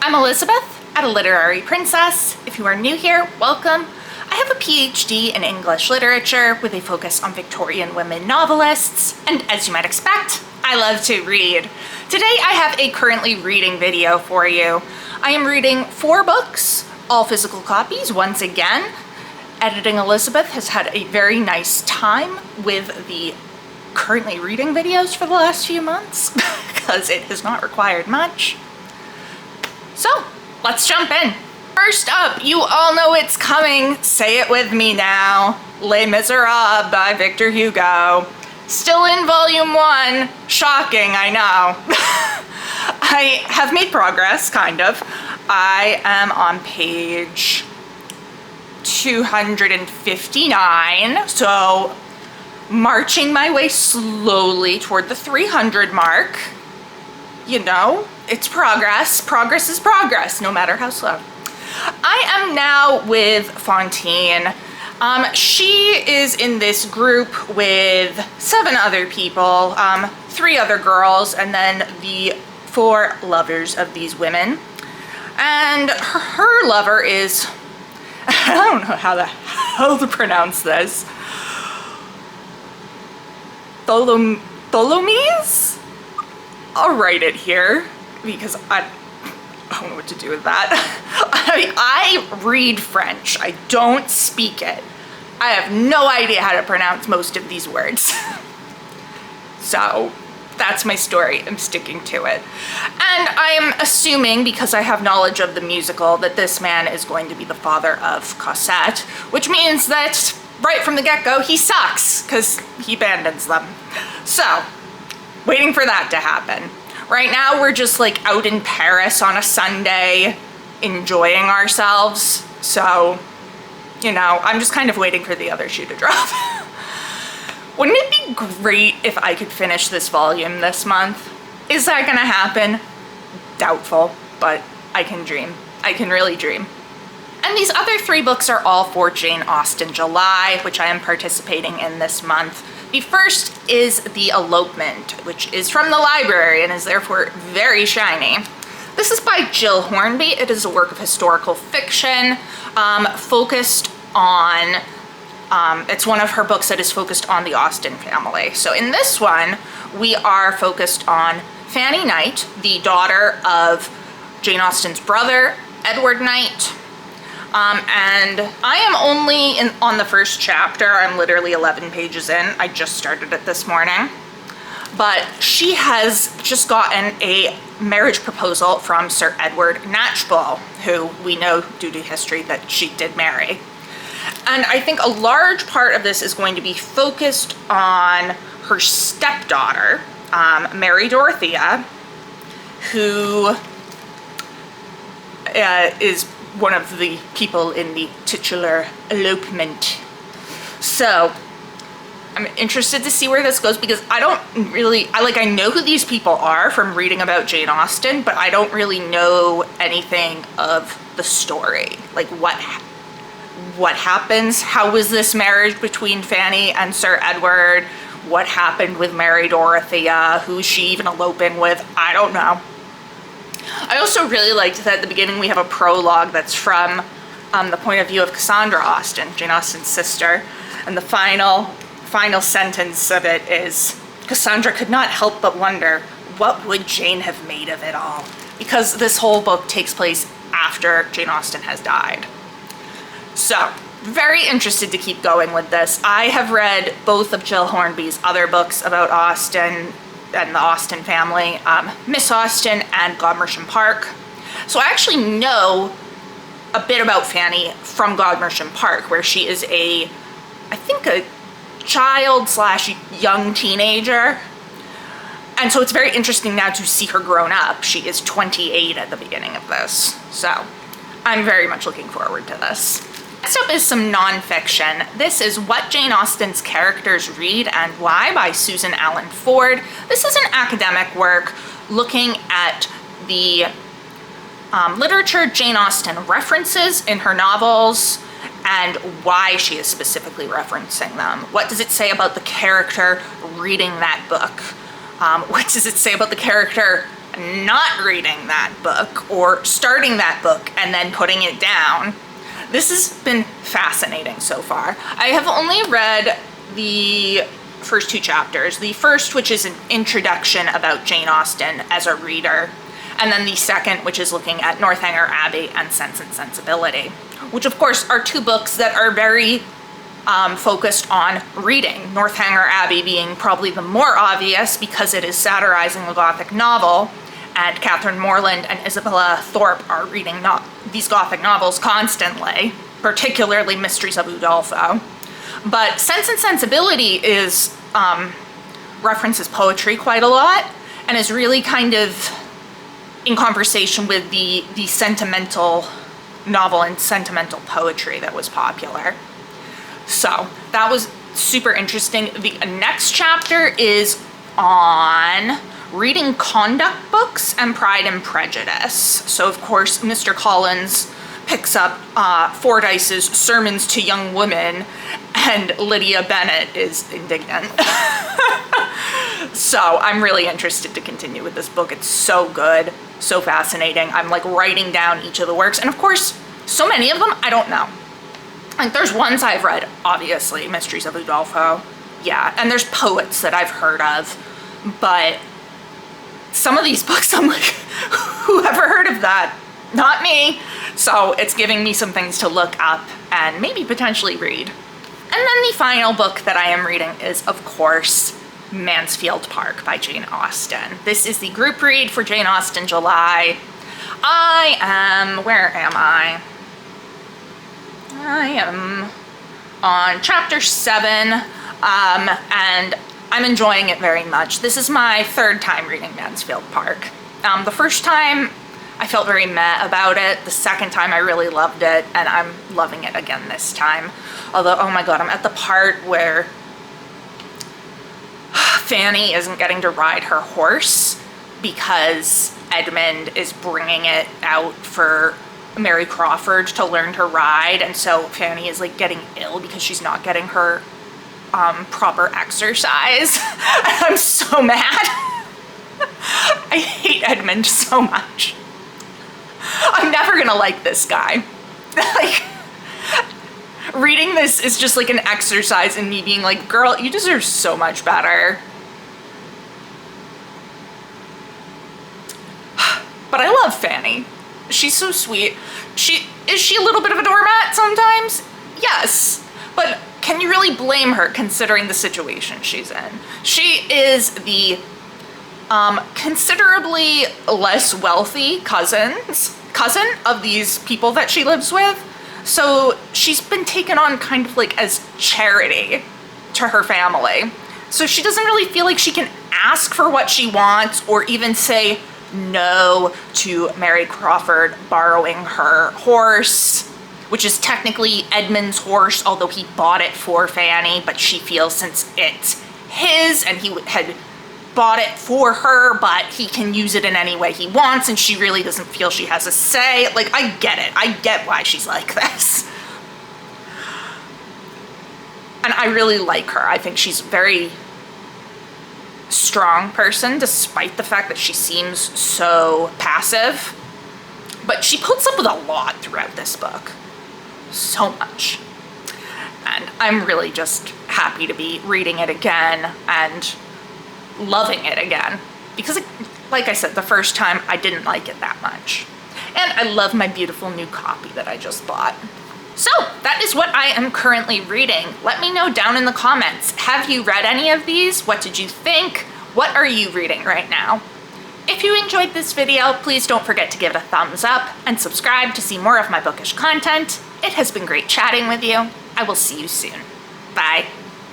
I'm Elizabeth at A Literary Princess. If you are new here, welcome. I have a PhD in English literature with a focus on Victorian women novelists, and as you might expect, I love to read. Today I have a currently reading video for you. I am reading 4 books, all physical copies once again. Editing Elizabeth has had a very nice time with the currently reading videos for the last few months because it has not required much. So let's jump in. First up, you all know it's coming. Say it with me now. Les Miserables by Victor Hugo. Still in volume 1. Shocking, I know. I have made progress, kind of. I am on page 259, so marching my way slowly toward the 300 mark. You know, it's progress. Progress is progress, no matter how slow. I am now with Fontaine. She is in this group with 7 other people, 3 other girls, and then the 4 lovers of these women. And her lover is, I don't know how the hell to pronounce this, Tholomyès? I'll write it here because I don't know what to do with that. I read French. I don't speak it. I have no idea how to pronounce most of these words. So that's my story. I'm sticking to it. And I am assuming, because I have knowledge of the musical, that this man is going to be the father of Cosette, which means that right from the get-go, he sucks because he abandons them. So, waiting for that to happen. Right now, we're just like out in Paris on a Sunday, enjoying ourselves. So, you know, I'm just kind of waiting for the other shoe to drop. Wouldn't it be great if I could finish this volume this month? Is that gonna happen? Doubtful, but I can dream. I can really dream. And these other 3 books are all for Jane Austen July, which I am participating in this month. The first is The Elopement, which is from the library and is therefore very shiny. This is by Jill Hornby. It is a work of historical fiction focused on, it's one of her books that is focused on the Austen family. So in this one, we are focused on Fanny Knight, the daughter of Jane Austen's brother, Edward Knight. And I am only on the first chapter. I'm literally 11 pages in. I just started it this morning. But she has just gotten a marriage proposal from Sir Edward Knatchbull, who we know due to history that she did marry. And I think a large part of this is going to be focused on her stepdaughter, Mary Dorothea, who is one of the people in the titular elopement. So I'm interested to see where this goes because I don't really, I know who these people are from reading about Jane Austen, but I don't really know anything of the story. Like what happens? How was this marriage between Fanny and Sir Edward? What happened with Mary Dorothea? Who's she even eloping with? I don't know. I also really liked that at the beginning we have a prologue that's from the point of view of Cassandra Austen, Jane Austen's sister, and the final sentence of it is, Cassandra could not help but wonder, what would Jane have made of it all? Because this whole book takes place after Jane Austen has died. So, very interested to keep going with this. I have read both of Jill Hornby's other books about Austen and the Austen family, Miss Austen and Godmersham Park. So I actually know a bit about Fanny from Godmersham Park, where she is I think a child/young teenager. And so it's very interesting now to see her grown up. She is 28 at the beginning of this. So I'm very much looking forward to this. Next up is some nonfiction. This is What Jane Austen's Characters Read and Why by Susan Allen Ford. This is an academic work looking at the literature Jane Austen references in her novels and why she is specifically referencing them. What does it say about the character reading that book? What does it say about the character not reading that book or starting that book and then putting it down. This has been fascinating so far. I have only read the first 2 chapters. The first, which is an introduction about Jane Austen as a reader, and then the second, which is looking at Northanger Abbey and Sense and Sensibility, which of course are 2 books that are very focused on reading. Northanger Abbey being probably the more obvious because it is satirizing the Gothic novel, and Catherine Morland and Isabella Thorpe are reading these Gothic novels constantly, particularly Mysteries of Udolpho. But Sense and Sensibility is references poetry quite a lot, and is really kind of in conversation with the sentimental novel and sentimental poetry that was popular. So that was super interesting. The next chapter is on reading conduct books and Pride and Prejudice. So of course, Mr. Collins picks up Fordyce's Sermons to Young Women, and Lydia Bennet is indignant. So I'm really interested to continue with this book. It's so good, so fascinating. I'm like writing down each of the works, and of course, so many of them I don't know. Like there's ones I've read, obviously, Mysteries of Udolpho, yeah, and there's poets that I've heard of, but some of these books I'm like, who ever heard of that? Not me. So it's giving me some things to look up and maybe potentially read. And then the final book that I am reading is, of course, Mansfield Park by Jane Austen. This is the group read for Jane Austen July. Where am I? I am on chapter 7, and I'm enjoying it very much. This is my 3rd time reading Mansfield Park. The first time I felt very meh about it. The second time I really loved it, and I'm loving it again this time. Although, oh my god, I'm at the part where Fanny isn't getting to ride her horse because Edmund is bringing it out for Mary Crawford to learn to ride, and so Fanny is like getting ill because she's not getting her proper exercise. I'm so mad. I hate Edmund so much. I'm never gonna like this guy. Like, reading this is just like an exercise in me being like, girl, you deserve so much better. But I love Fanny. She's so sweet. Is she a little bit of a doormat sometimes? Yes. But can you really blame her considering the situation she's in? She is the considerably less wealthy cousin of these people that she lives with. So she's been taken on kind of like as charity to her family. So she doesn't really feel like she can ask for what she wants or even say no to Mary Crawford borrowing her horse, which is technically Edmund's horse, although he bought it for Fanny, but she feels since it's his and he had bought it for her, but he can use it in any way he wants, and she really doesn't feel she has a say. Like, I get it. I get why she's like this. And I really like her. I think she's a very strong person, despite the fact that she seems so passive. But she puts up with a lot throughout this book. So much. And I'm really just happy to be reading it again and loving it again. Because, like I said, the first time I didn't like it that much. And I love my beautiful new copy that I just bought. So that is what I am currently reading. Let me know down in the comments. Have you read any of these? What did you think? What are you reading right now? If you enjoyed this video, please don't forget to give it a thumbs up and subscribe to see more of my bookish content. It has been great chatting with you. I will see you soon. Bye.